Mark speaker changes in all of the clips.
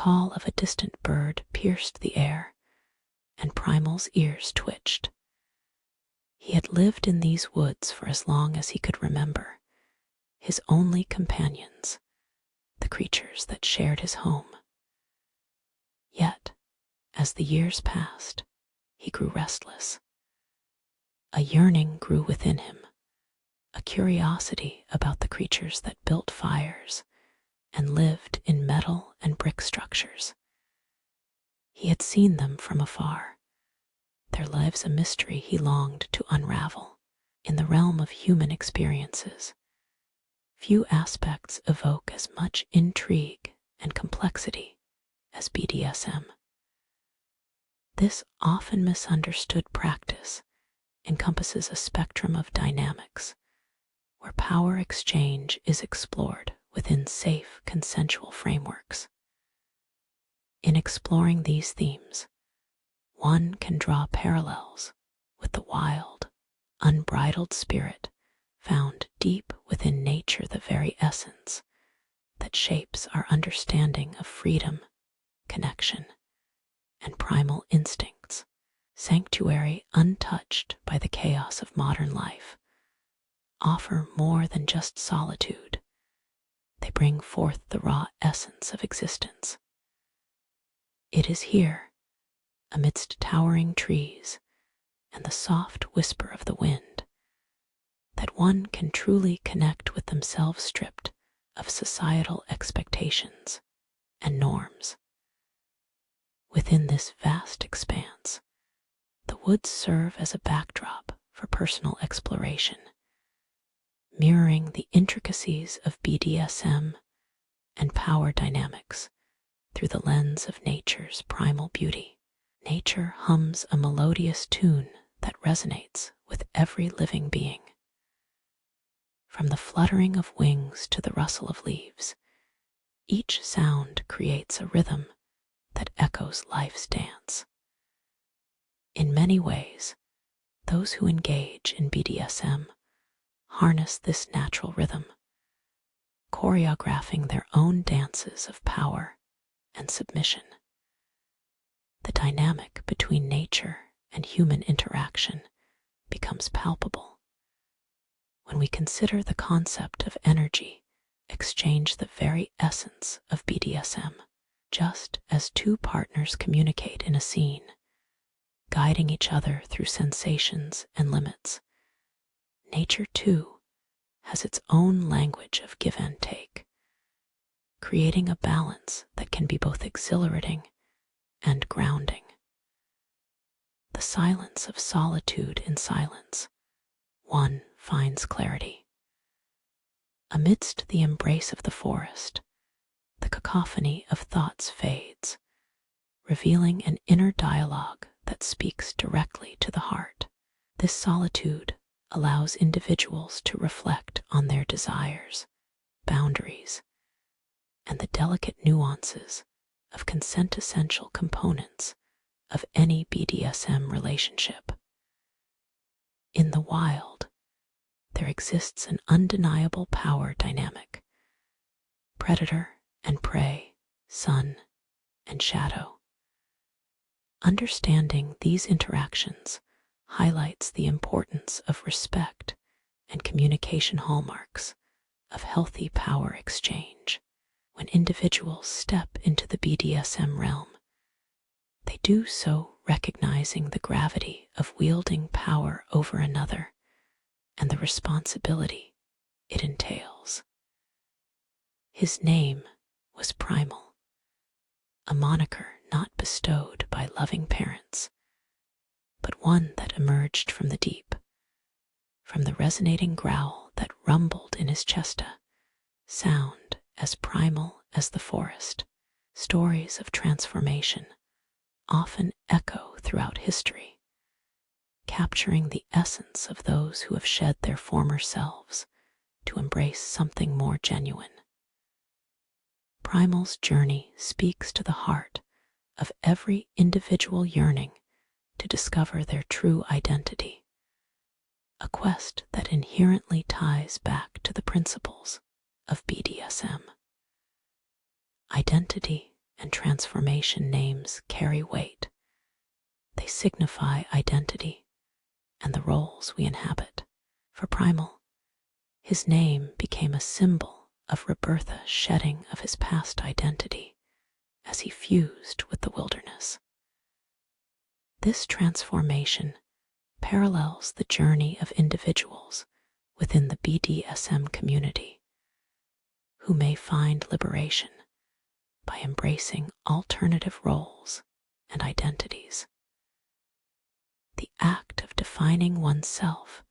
Speaker 1: call of a distant bird pierced the air, and Primal's ears twitched. He had lived in these woods for as long as he could remember, his only companions, the creatures that shared his home. Yet, as the years passed, he grew restless. A yearning grew within him, a curiosity about the creatures that built fires and lived in metal and brick structures. He had seen them from afar, their lives a mystery he longed to unravel. In the realm of human experiences, few aspects evoke as much intrigue and complexity as BDSM. This often misunderstood practice encompasses a spectrum of dynamics where power exchange is explored within safe, consensual frameworks. In exploring these themes, one can draw parallels with the wild, unbridled spirit found deep within nature, the very essence that shapes our understanding of freedom, connection, and primal instincts. Sanctuary untouched by the chaos of modern life offer more than just solitude. They bring forth the raw essence of existence. It is here, amidst towering trees and the soft whisper of the wind, that one can truly connect with themselves, stripped of societal expectations and norms. Within this vast expanse, the woods serve as a backdrop for personal exploration, mirroring the intricacies of BDSM and power dynamics through the lens of nature's primal beauty. Nature hums a melodious tune that resonates with every living being. From the fluttering of wings to the rustle of leaves, each sound creates a rhythm that echoes life's dance. In many ways, those who engage in BDSM harness this natural rhythm, choreographing their own dances of power and submission. The dynamic between nature and human interaction becomes palpable when we consider the concept of energy exchange, the very essence of BDSM. Just as two partners communicate in a scene, guiding each other through sensations and limits, nature too has its own language of give and take, creating a balance that can be both exhilarating and grounding. The silence of solitude in silence, one finds clarity. Amidst the embrace of the forest, the cacophony of thoughts fades, revealing an inner dialogue that speaks directly to the heart. This solitude allows individuals to reflect on their desires, boundaries, and the delicate nuances of consent-essential components of any BDSM relationship. In the wild, there exists an undeniable power dynamic, predator and prey, sun and shadow. Understanding these interactions highlights the importance of respect and communication, hallmarks of healthy power exchange. When individuals step into the BDSM realm, they do so recognizing the gravity of wielding power over another and the responsibility it entails. His name was Primal, a moniker not bestowed by loving parents, but one that emerged from the deep, from the resonating growl that rumbled in his chesta, sound as primal as the forest. Stories of transformation often echo throughout history, capturing the essence of those who have shed their former selves to embrace something more genuine. Primal's journey speaks to the heart of every individual yearning to discover their true identity, a quest that inherently ties back to the principles of BDSM. Identity and transformation names carry weight. They signify identity and the roles we inhabit. For Primal, his name became a symbol of Rebirtha's shedding of his past identity as he fused with the wilderness. This transformation parallels the journey of individuals within the BDSM community who may find liberation by embracing alternative roles and identities. The act of defining oneself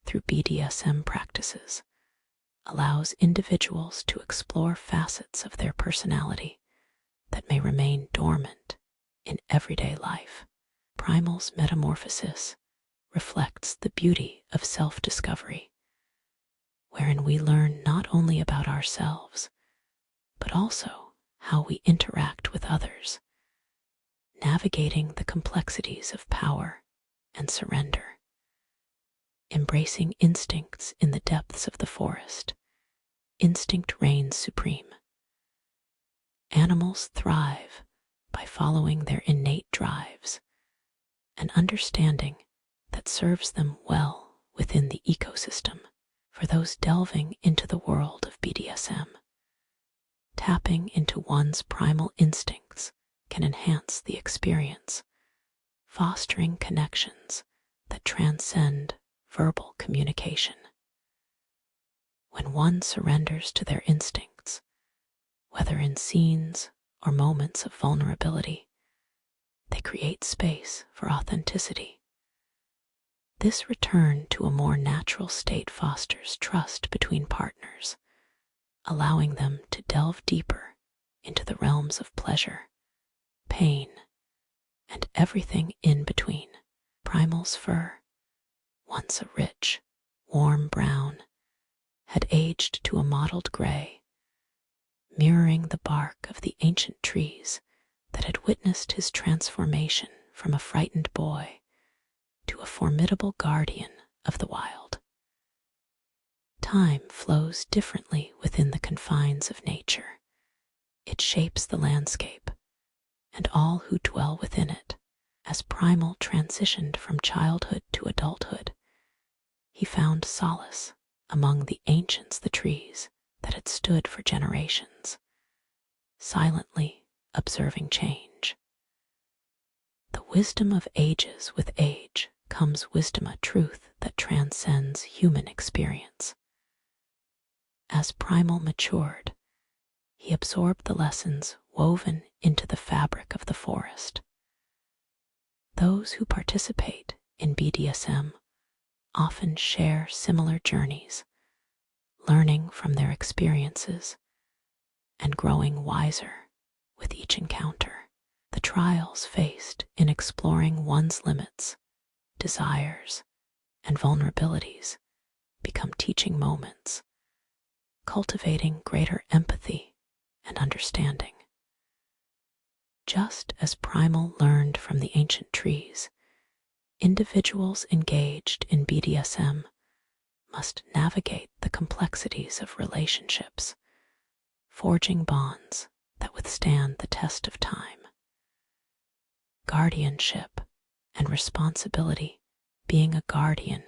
Speaker 1: through BDSM practices allows individuals to explore facets of their personality that may remain dormant in everyday life. Primal's metamorphosis reflects the beauty of self-discovery, wherein we learn not only about ourselves, but also how we interact with others, navigating the complexities of power and surrender. Embracing instincts in the depths of the forest, instinct reigns supreme. Animals thrive by following their innate drives, an understanding that serves them well within the ecosystem. For those delving into the world of BDSM, tapping into one's primal instincts can enhance the experience, fostering connections that transcend verbal communication. When one surrenders to their instincts, whether in scenes or moments of vulnerability, they create space for authenticity. This return to a more natural state fosters trust between partners, allowing them to delve deeper into the realms of pleasure, pain, and everything in between. Primal's fur, once a rich, warm brown, had aged to a mottled gray, mirroring the bark of the ancient trees that had witnessed his transformation from a frightened boy to a formidable guardian of the wild. Time flows differently within the confines of nature. It shapes the landscape and all who dwell within it. As Primal transitioned from childhood to adulthood, he found solace among the ancients, the trees that had stood for generations, silently observing change. The wisdom of ages with age comes wisdom, a truth that transcends human experience. As Primal matured, he absorbed the lessons woven into the fabric of the forest. Those who participate in BDSM often share similar journeys, learning from their experiences and growing wiser with each encounter. The trials faced in exploring one's limits, desires, and vulnerabilities become teaching moments, cultivating greater empathy and understanding. Just as Primal learned from the ancient trees, individuals engaged in BDSM must navigate the complexities of relationships, forging bonds that withstand the test of time. Guardianship and responsibility. Being a guardian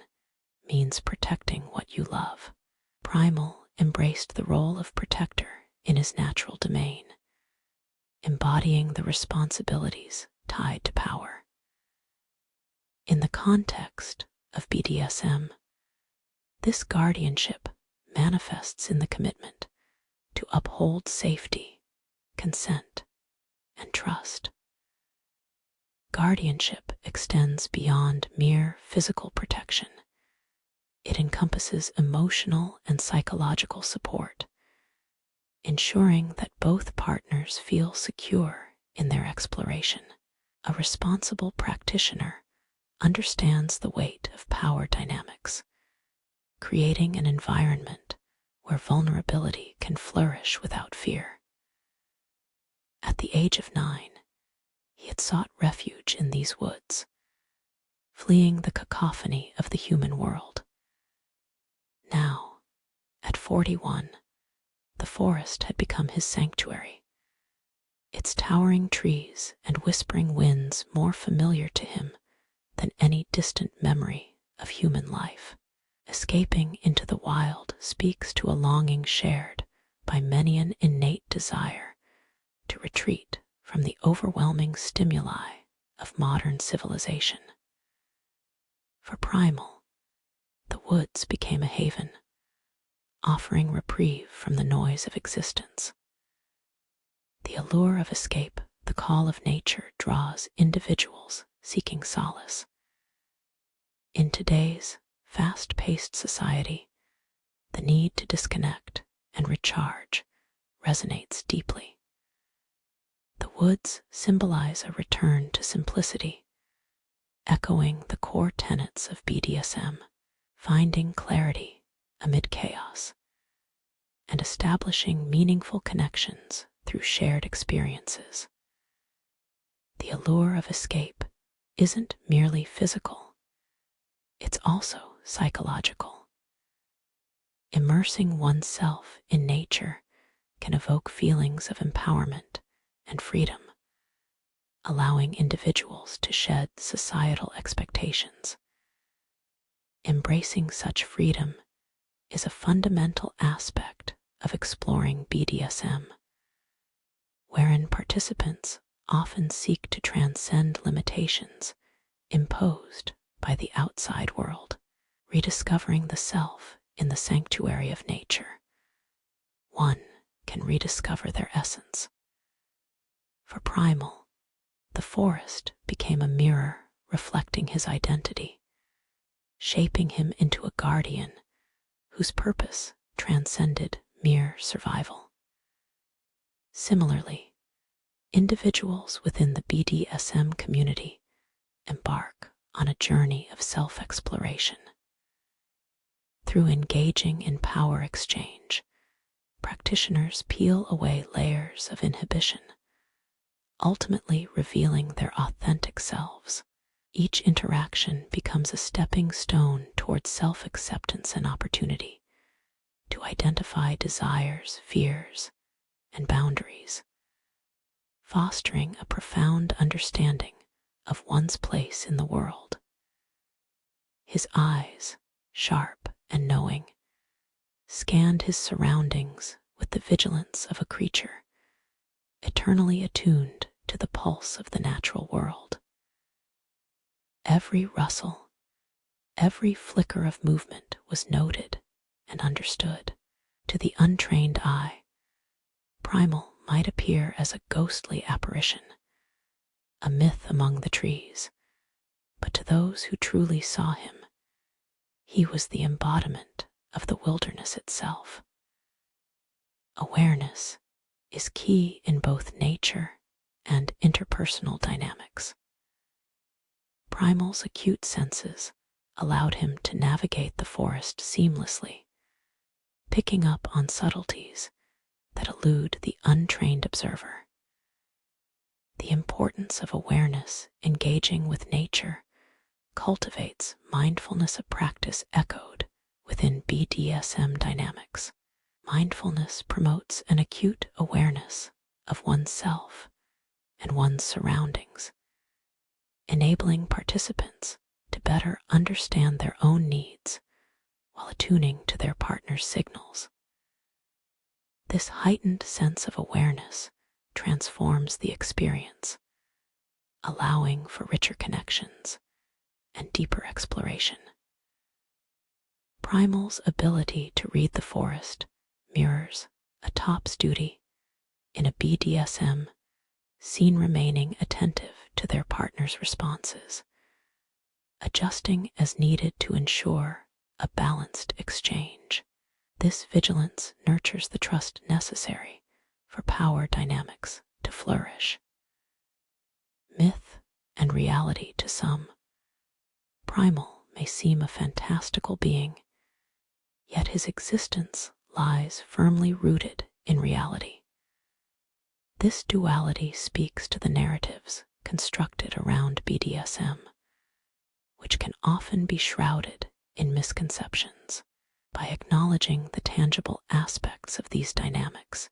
Speaker 1: means protecting what you love. Primal embraced the role of protector in his natural domain, embodying the responsibilities tied to power. In the context of BDSM, this guardianship manifests in the commitment to uphold safety, consent, and trust. Guardianship extends beyond mere physical protection. It encompasses emotional and psychological support, ensuring that both partners feel secure in their exploration. A responsible practitioner understands the weight of power dynamics, creating an environment where vulnerability can flourish without fear. At the age of 9, he had sought refuge in these woods, fleeing the cacophony of the human world. Now, at 41, the forest had become his sanctuary, its towering trees and whispering winds more familiar to him than any distant memory of human life. Escaping into the wild speaks to a longing shared by many an innate desire to retreat from the overwhelming stimuli of modern civilization. For Primal, the woods became a haven, offering reprieve from the noise of existence. The allure of escape, the call of nature, draws individuals seeking solace. In today's fast-paced society, the need to disconnect and recharge resonates deeply. The woods symbolize a return to simplicity, echoing the core tenets of BDSM, finding clarity amid chaos, and establishing meaningful connections through shared experiences. The allure of escape isn't merely physical, it's also psychological. Immersing oneself in nature can evoke feelings of empowerment and freedom, allowing individuals to shed societal expectations. Embracing such freedom is a fundamental aspect of exploring BDSM, wherein participants often seek to transcend limitations imposed by the outside world, rediscovering the self in the sanctuary of nature. One can rediscover their essence. For Primal, the forest became a mirror reflecting his identity, shaping him into a guardian whose purpose transcended mere survival. Similarly, individuals within the BDSM community embark on a journey of self-exploration. Through engaging in power exchange, practitioners peel away layers of inhibition, ultimately revealing their authentic selves. Each interaction becomes a stepping stone towards self-acceptance and opportunity to identify desires, fears, and boundaries, fostering a profound understanding of one's place in the world. His eyes, sharp and knowing, scanned his surroundings with the vigilance of a creature, eternally attuned to the pulse of the natural world. Every rustle, every flicker of movement was noted and understood. To the untrained eye, Primal might appear as a ghostly apparition, a myth among the trees, but to those who truly saw him, he was the embodiment of the wilderness itself. Awareness is key in both nature and interpersonal dynamics. Primal's acute senses allowed him to navigate the forest seamlessly, picking up on subtleties that elude the untrained observer. The importance of awareness engaging with nature cultivates mindfulness, a practice echoed within BDSM dynamics. Mindfulness promotes an acute awareness of oneself and one's surroundings, enabling participants to better understand their own needs while attuning to their partner's signals. This heightened sense of awareness transforms the experience, allowing for richer connections and deeper exploration. Primal's ability to read the forest mirrors a top's duty in a BDSM scene, remaining attentive to their partner's responses, adjusting as needed to ensure a balanced exchange. This vigilance nurtures the trust necessary for power dynamics to flourish. Myth and reality to some, Primal may seem a fantastical being, yet his existence lies firmly rooted in reality. This duality speaks to the narratives constructed around BDSM, which can often be shrouded in misconceptions. By acknowledging the tangible aspects of these dynamics,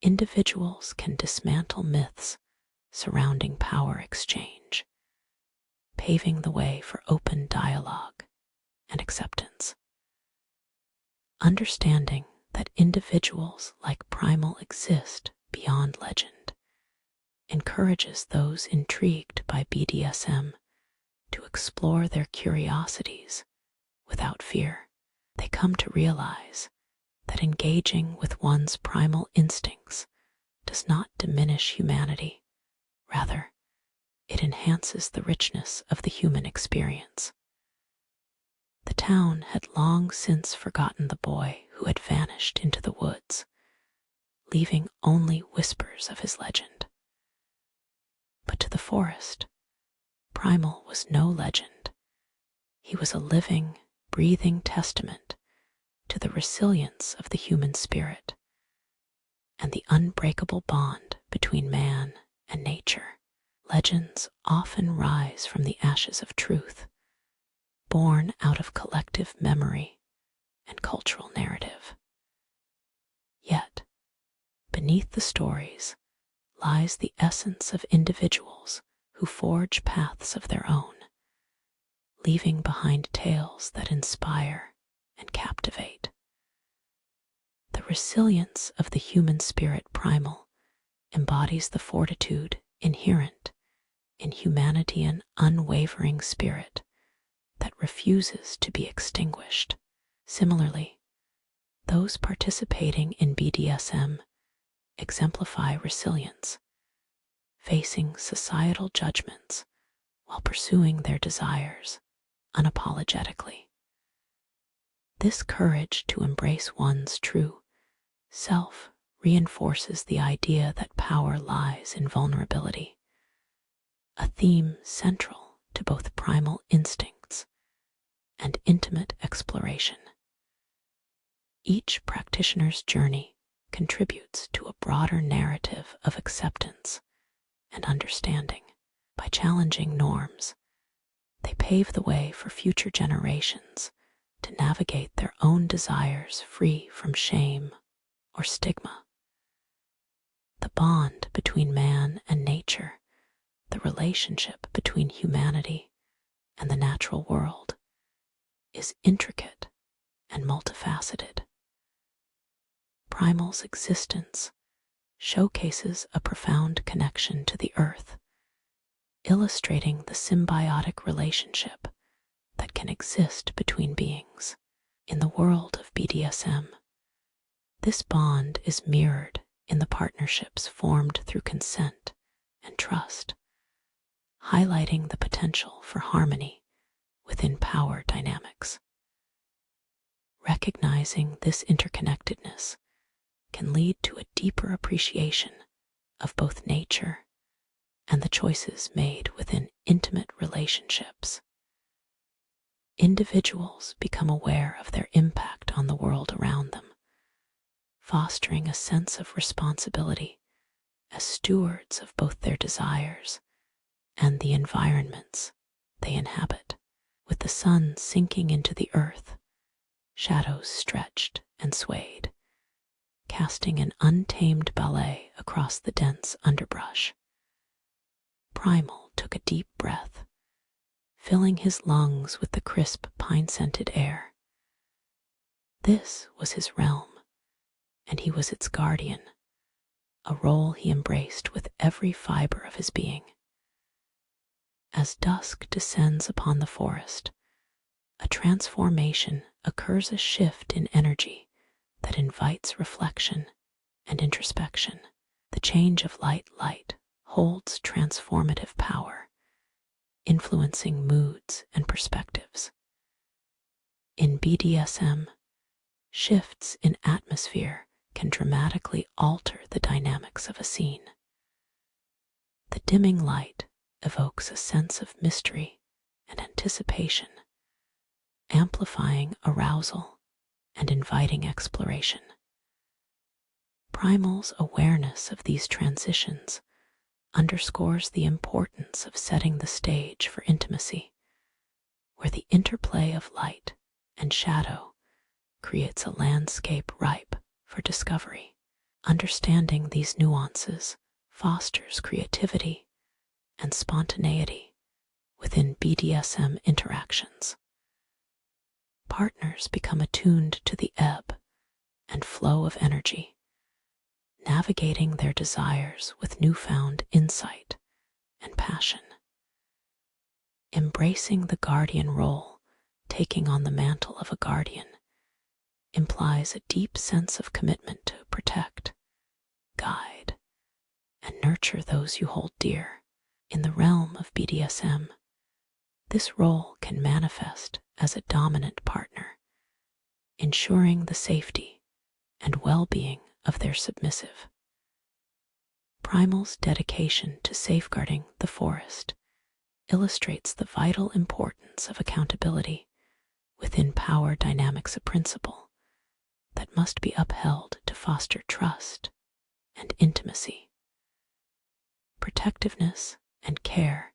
Speaker 1: individuals can dismantle myths surrounding power exchange, paving the way for open dialogue and acceptance. Understanding that individuals like Primal exist beyond legend encourages those intrigued by BDSM to explore their curiosities without fear. They come to realize that engaging with one's primal instincts does not diminish humanity. Rather, it enhances the richness of the human experience. The town had long since forgotten the boy who had vanished into the woods, leaving only whispers of his legend. But to the forest, Primal was no legend. He was a living, breathing testament to the resilience of the human spirit and the unbreakable bond between man and nature. Legends often rise from the ashes of truth, born out of collective memory and cultural narrative. Yet, beneath the stories lies the essence of individuals who forge paths of their own, leaving behind tales that inspire and captivate. The resilience of the human spirit Primal embodies the fortitude inherent in humanity, an unwavering spirit that refuses to be extinguished. Similarly, those participating in BDSM exemplify resilience, facing societal judgments while pursuing their desires unapologetically. This courage to embrace one's true self reinforces the idea that power lies in vulnerability, a theme central to both primal instincts and intimate exploration. Each practitioner's journey contributes to a broader narrative of acceptance and understanding. By challenging norms, they pave the way for future generations to navigate their own desires free from shame or stigma. The bond between man and nature, the relationship between humanity and the natural world, is intricate and multifaceted. Primal's existence showcases a profound connection to the earth, illustrating the symbiotic relationship that can exist between beings. In the world of BDSM, this bond is mirrored in the partnerships formed through consent and trust, highlighting the potential for harmony within power dynamics. Recognizing this interconnectedness can lead to a deeper appreciation of both nature and the choices made within intimate relationships. Individuals become aware of their impact on the world around them, fostering a sense of responsibility as stewards of both their desires and the environments they inhabit. With the sun sinking into the earth, shadows stretched and swayed, casting an untamed ballet across the dense underbrush. Primal took a deep breath, filling his lungs with the crisp, pine-scented air. This was his realm, and he was its guardian, a role he embraced with every fiber of his being. As dusk descends upon the forest, a transformation occurs, a shift in energy that invites reflection and introspection. The change of light holds transformative power, influencing moods and perspectives. In BDSM, shifts in atmosphere can dramatically alter the dynamics of a scene. The dimming light evokes a sense of mystery and anticipation, amplifying arousal and inviting exploration. Primal's awareness of these transitions underscores the importance of setting the stage for intimacy, where the interplay of light and shadow creates a landscape ripe for discovery. Understanding these nuances fosters creativity and spontaneity within BDSM interactions. Partners become attuned to the ebb and flow of energy, navigating their desires with newfound insight and passion. Embracing the guardian role, taking on the mantle of a guardian, implies a deep sense of commitment to protect, guide, and nurture those you hold dear. In the realm of BDSM, this role can manifest as a dominant partner, ensuring the safety and well-being of their submissive. Primal's dedication to safeguarding the forest illustrates the vital importance of accountability within power dynamics, a principle that must be upheld to foster trust and intimacy. Protectiveness and care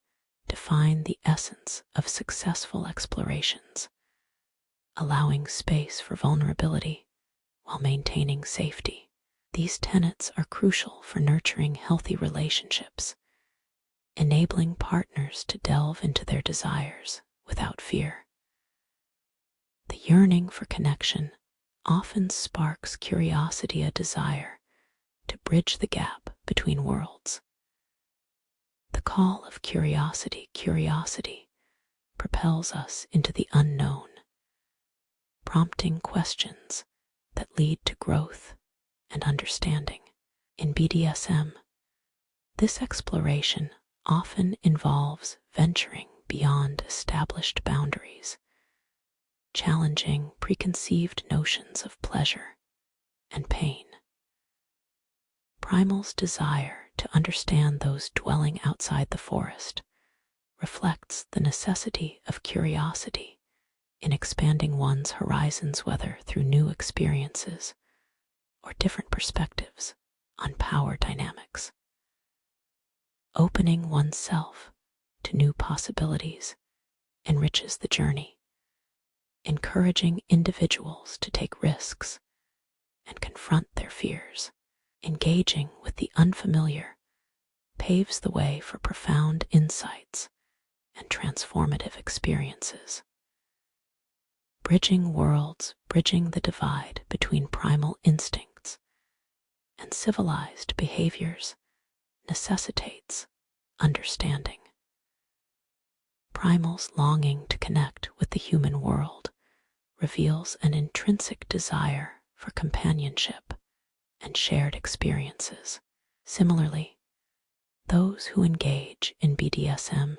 Speaker 1: define the essence of successful explorations, allowing space for vulnerability while maintaining safety. These tenets are crucial for nurturing healthy relationships, enabling partners to delve into their desires without fear. The yearning for connection often sparks curiosity, a desire to bridge the gap between worlds. The call of curiosity propels us into the unknown, prompting questions that lead to growth and understanding. In BDSM, this exploration often involves venturing beyond established boundaries, challenging preconceived notions of pleasure and pain. Primal's desire to understand those dwelling outside the forest reflects the necessity of curiosity in expanding one's horizons, whether through new experiences or different perspectives on power dynamics. Opening oneself to new possibilities enriches the journey, encouraging individuals to take risks and confront their fears. Engaging with the unfamiliar paves the way for profound insights and transformative experiences. Bridging worlds, bridging the divide between primal instincts and civilized behaviors necessitates understanding. Primal's longing to connect with the human world reveals an intrinsic desire for companionship and shared experiences. Similarly, those who engage in BDSM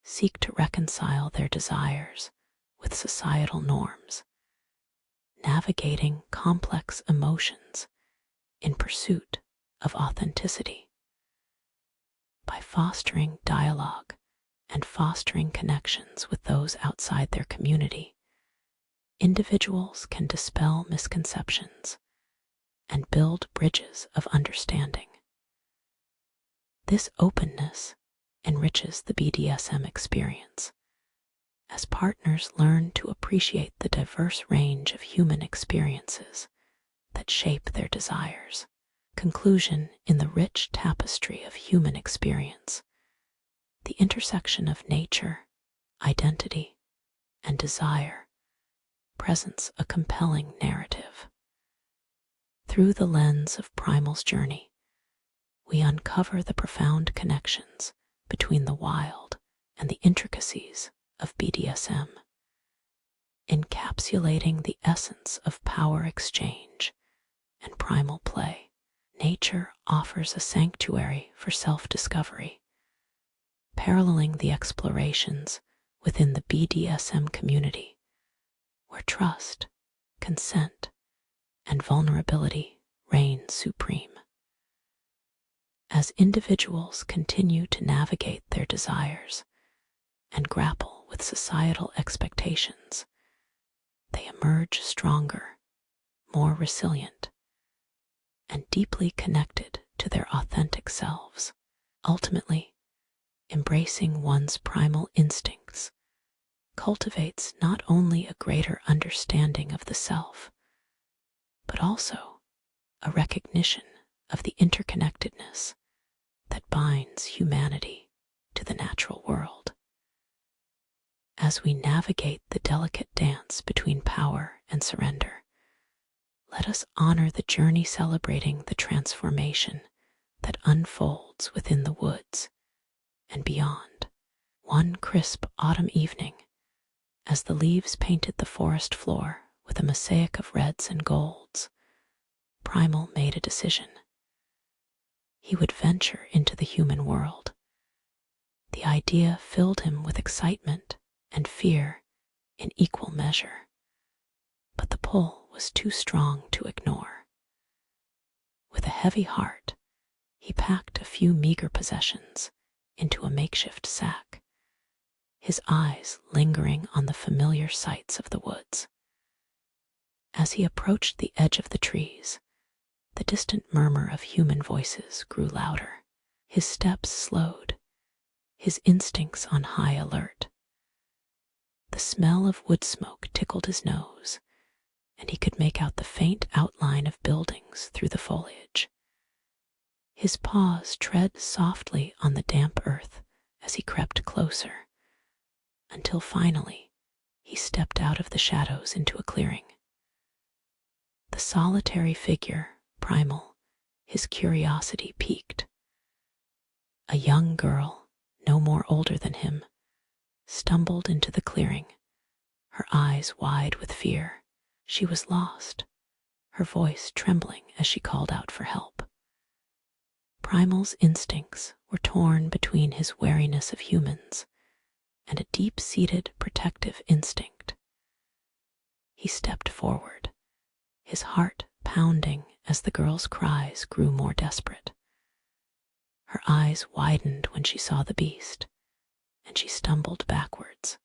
Speaker 1: seek to reconcile their desires with societal norms, navigating complex emotions in pursuit of authenticity. By fostering dialogue and fostering connections with those outside their community, individuals can dispel misconceptions and build bridges of understanding. This openness enriches the BDSM experience as partners learn to appreciate the diverse range of human experiences that shape their desires. Conclusion: in the rich tapestry of human experience, the intersection of nature, identity, and desire presents a compelling narrative. Through the lens of Primal's journey, we uncover the profound connections between the wild and the intricacies of BDSM, encapsulating the essence of power exchange and primal play. Nature offers a sanctuary for self-discovery, paralleling the explorations within the BDSM community, where trust, consent, and vulnerability reign supreme. As individuals continue to navigate their desires and grapple with societal expectations, they emerge stronger, more resilient, and deeply connected to their authentic selves. Ultimately, embracing one's primal instincts cultivates not only a greater understanding of the self, but also a recognition of the interconnectedness that binds humanity to the natural world. As we navigate the delicate dance between power and surrender, let us honor the journey, celebrating the transformation that unfolds within the woods and beyond. One crisp autumn evening, as the leaves painted the forest floor with a mosaic of reds and golds, Primal made a decision. He would venture into the human world. The idea filled him with excitement and fear in equal measure, but the pull was too strong to ignore. With a heavy heart, he packed a few meager possessions into a makeshift sack, his eyes lingering on the familiar sights of the woods. As he approached the edge of the trees, the distant murmur of human voices grew louder. His steps slowed, his instincts on high alert. The smell of wood smoke tickled his nose, and he could make out the faint outline of buildings through the foliage. His paws tread softly on the damp earth as he crept closer, until finally he stepped out of the shadows into a clearing. The solitary figure, Primal, his curiosity piqued. A young girl, no more older than him, stumbled into the clearing, her eyes wide with fear. She was lost, her voice trembling as she called out for help. Primal's instincts were torn between his wariness of humans and a deep-seated protective instinct. He stepped forward, his heart pounding as the girl's cries grew more desperate. Her eyes widened when she saw the beast, and she stumbled backwards.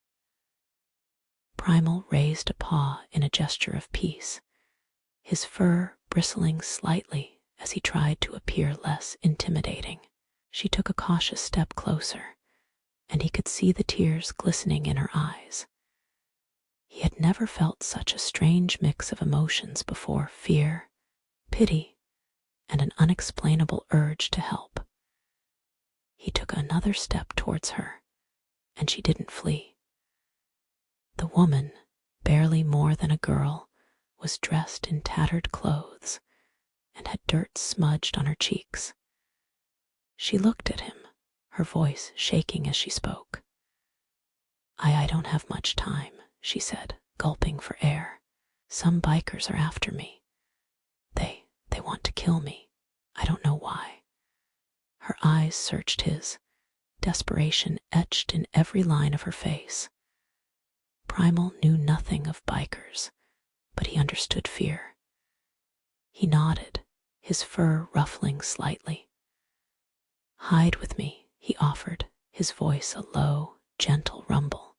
Speaker 1: Primal raised a paw in a gesture of peace, his fur bristling slightly as he tried to appear less intimidating. She took a cautious step closer, and he could see the tears glistening in her eyes. He had never felt such a strange mix of emotions before: fear, pity, and an unexplainable urge to help. He took another step towards her, and she didn't flee. The woman, barely more than a girl, was dressed in tattered clothes and had dirt smudged on her cheeks. She looked at him, her voice shaking as she spoke. I don't have much time," she said, gulping for air. "Some bikers are after me. They want to kill me. I don't know why." Her eyes searched his, desperation etched in every line of her face. Primal knew nothing of bikers, but he understood fear. He nodded, his fur ruffling slightly. "Hide with me," he offered, his voice a low, gentle rumble.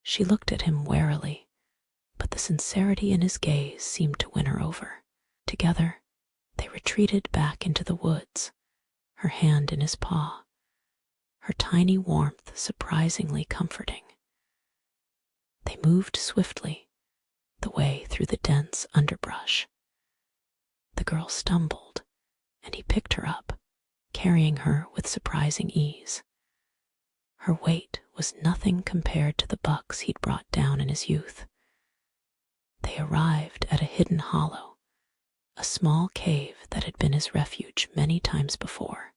Speaker 1: She looked at him warily, but the sincerity in his gaze seemed to win her over. Together, they retreated back into the woods, her hand in his paw, her tiny warmth surprisingly comforting. They moved swiftly, the way through the dense underbrush. The girl stumbled, and he picked her up, carrying her with surprising ease. Her weight was nothing compared to the bucks he'd brought down in his youth. They arrived at a hidden hollow, a small cave that had been his refuge many times before.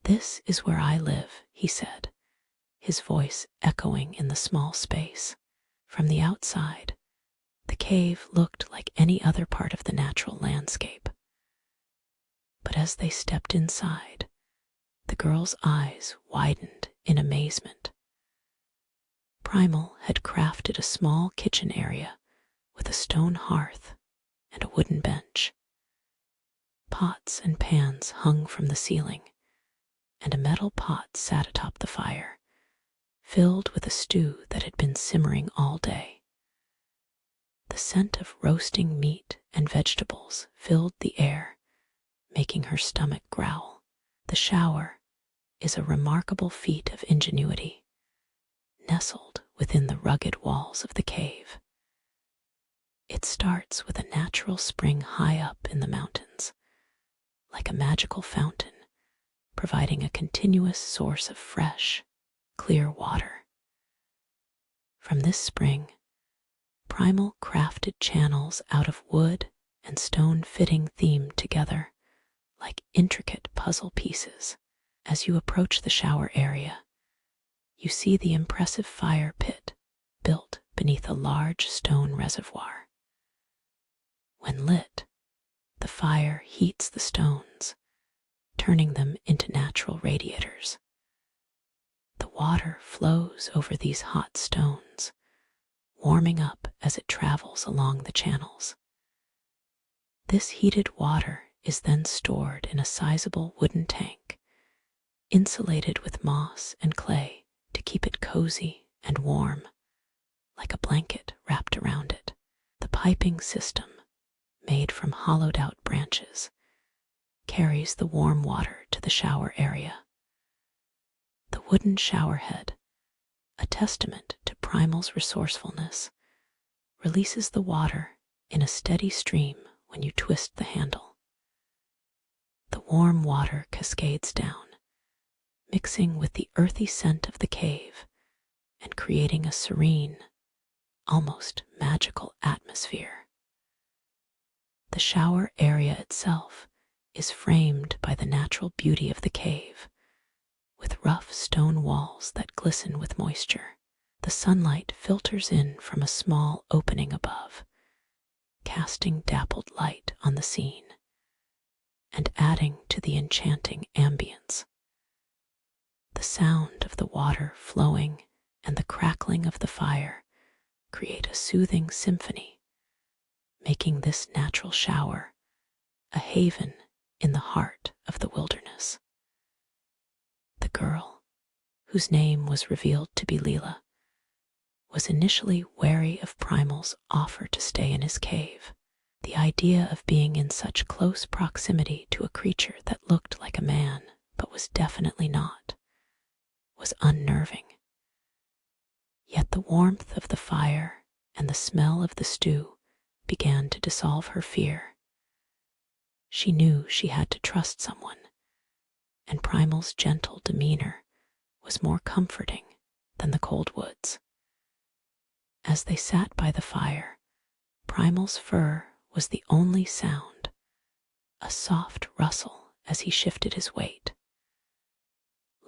Speaker 1: "This is where I live," he said, his voice echoing in the small space. From the outside, the cave looked like any other part of the natural landscape. But as they stepped inside, the girl's eyes widened in amazement. Primal had crafted a small kitchen area with a stone hearth and a wooden bench. Pots and pans hung from the ceiling, and a metal pot sat atop the fire, filled with a stew that had been simmering all day. The scent of roasting meat and vegetables filled the air, making her stomach growl. The shower is a remarkable feat of ingenuity, nestled within the rugged walls of the cave. It starts with a natural spring high up in the mountains, like a magical fountain, providing a continuous source of fresh, clear water. From this spring, Primal crafted channels out of wood and stone fitting themed together like intricate puzzle pieces. As you approach the shower area, you see the impressive fire pit built beneath a large stone reservoir. When lit, the fire heats the stones, turning them into natural radiators. The water flows over these hot stones, warming up as it travels along the channels. This heated water is then stored in a sizable wooden tank, insulated with moss and clay to keep it cozy and warm, like a blanket wrapped around it. The piping system, made from hollowed out branches, carries the warm water to the shower area. The wooden shower head, a testament to Primal's resourcefulness, releases the water in a steady stream when you twist the handle. The warm water cascades down, mixing with the earthy scent of the cave and creating a serene, almost magical atmosphere. The shower area itself is framed by the natural beauty of the cave, with rough stone walls that glisten with moisture. The sunlight filters in from a small opening above, casting dappled light on the scene and adding to the enchanting ambience. The sound of the water flowing and the crackling of the fire create a soothing symphony, making this natural shower a haven in the heart of the wilderness. The girl, whose name was revealed to be Leela, was initially wary of Primal's offer to stay in his cave. The idea of being in such close proximity to a creature that looked like a man but was definitely not was unnerving. Yet the warmth of the fire and the smell of the stew began to dissolve her fear. She knew she had to trust someone, and Primal's gentle demeanor was more comforting than the cold woods. As they sat by the fire, Primal's fur was the only sound, a soft rustle as he shifted his weight.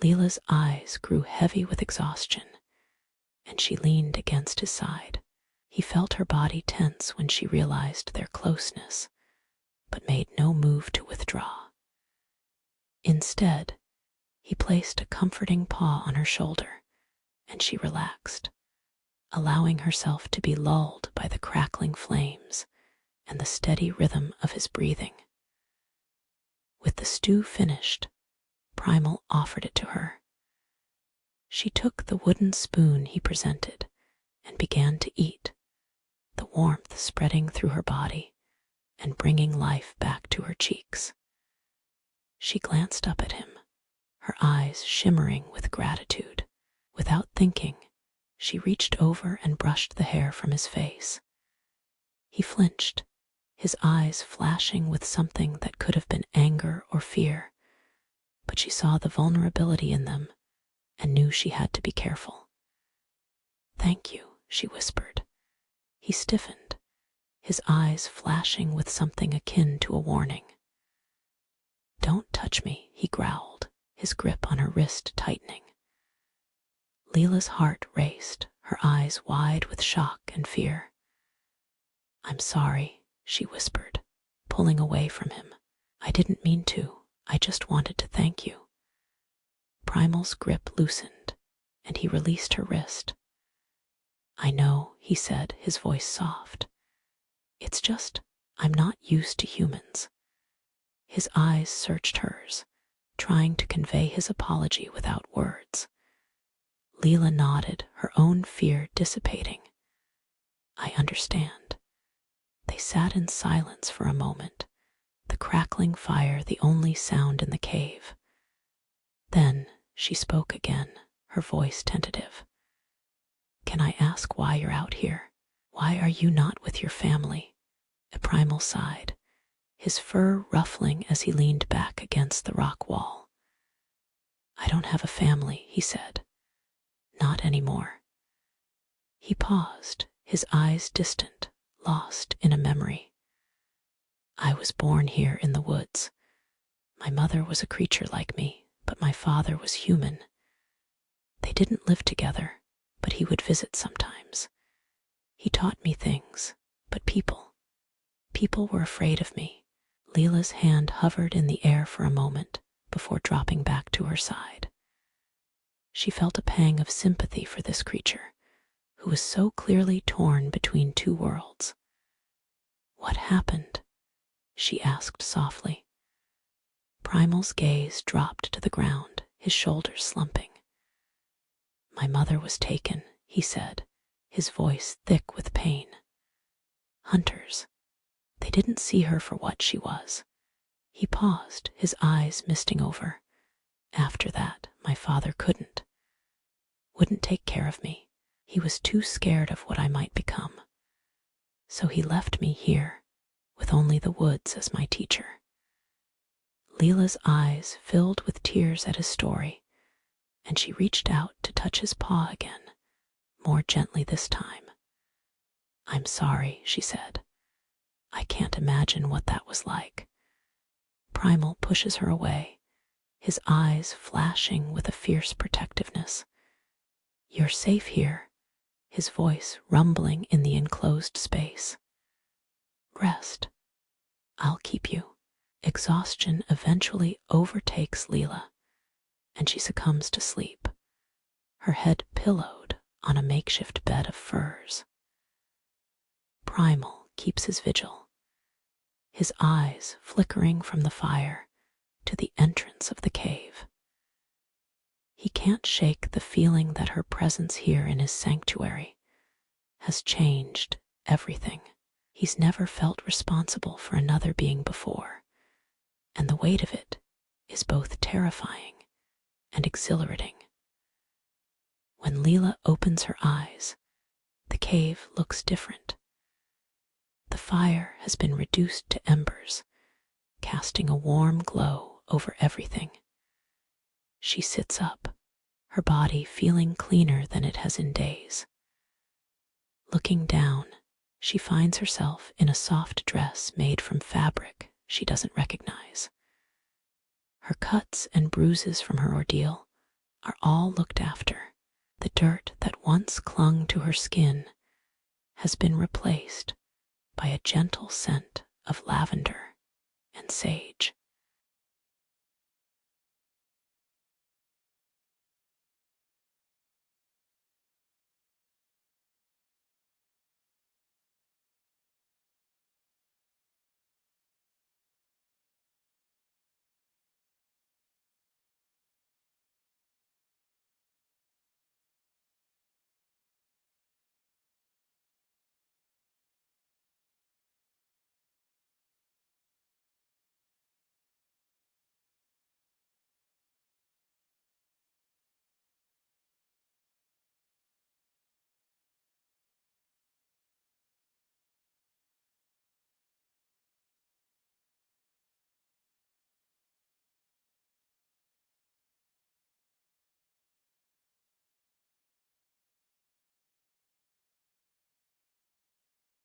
Speaker 1: Leela's eyes grew heavy with exhaustion, and she leaned against his side. He felt her body tense when she realized their closeness, but made no move to withdraw. Instead, he placed a comforting paw on her shoulder, and she relaxed, allowing herself to be lulled by the crackling flames and the steady rhythm of his breathing. With the stew finished, Primal offered it to her. She took the wooden spoon he presented and began to eat, the warmth spreading through her body and bringing life back to her cheeks. She glanced up at him, her eyes shimmering with gratitude. Without thinking, she reached over and brushed the hair from his face. He flinched, his eyes flashing with something that could have been anger or fear, but she saw the vulnerability in them and knew she had to be careful. "Thank you," she whispered. He stiffened, his eyes flashing with something akin to a warning. "Don't touch me," he growled, his grip on her wrist tightening. Leela's heart raced, her eyes wide with shock and fear. "I'm sorry," she whispered, pulling away from him. "I didn't mean to. I just wanted to thank you." Primal's grip loosened, and he released her wrist. "I know," he said, his voice soft. "It's just, I'm not used to humans." His eyes searched hers, trying to convey his apology without words. Leela nodded, her own fear dissipating. "I understand." They sat in silence for a moment, the crackling fire the only sound in the cave. Then she spoke again, her voice tentative. "Can I ask why you're out here? Why are you not with your family?" Primal sighed, his fur ruffling as he leaned back against the rock wall. "I don't have a family," he said. "Not anymore." He paused, his eyes distant, lost in a memory. "I was born here in the woods. My mother was a creature like me, but my father was human. They didn't live together, but he would visit sometimes. He taught me things, but people were afraid of me." Leela's hand hovered in the air for a moment before dropping back to her side. She felt a pang of sympathy for this creature, who was so clearly torn between two worlds. "What happened?" she asked softly. Primal's gaze dropped to the ground, his shoulders slumping. "My mother was taken," he said, his voice thick with pain. "Hunters. They didn't see her for what she was." He paused, his eyes misting over. "After that, my father wouldn't take care of me. He was too scared of what I might become. So he left me here, with only the woods as my teacher." Leela's eyes filled with tears at his story, and she reached out to touch his paw again, more gently this time. "I'm sorry," she said. "I can't imagine what that was like." Primal pushes her away, his eyes flashing with a fierce protectiveness. "You're safe here," his voice rumbling in the enclosed space. "Rest. I'll keep you." Exhaustion eventually overtakes Leela, and she succumbs to sleep, her head pillowed on a makeshift bed of furs. Primal keeps his vigil, his eyes flickering from the fire to the entrance of the cave. He can't shake the feeling that her presence here in his sanctuary has changed everything. He's never felt responsible for another being before, and the weight of it is both terrifying and exhilarating. When Leela opens her eyes, the cave looks different. The fire has been reduced to embers, casting a warm glow over everything. She sits up, her body feeling cleaner than it has in days. Looking down, she finds herself in a soft dress made from fabric she doesn't recognize. Her cuts and bruises from her ordeal are all looked after. The dirt that once clung to her skin has been replaced by a gentle scent of lavender and sage.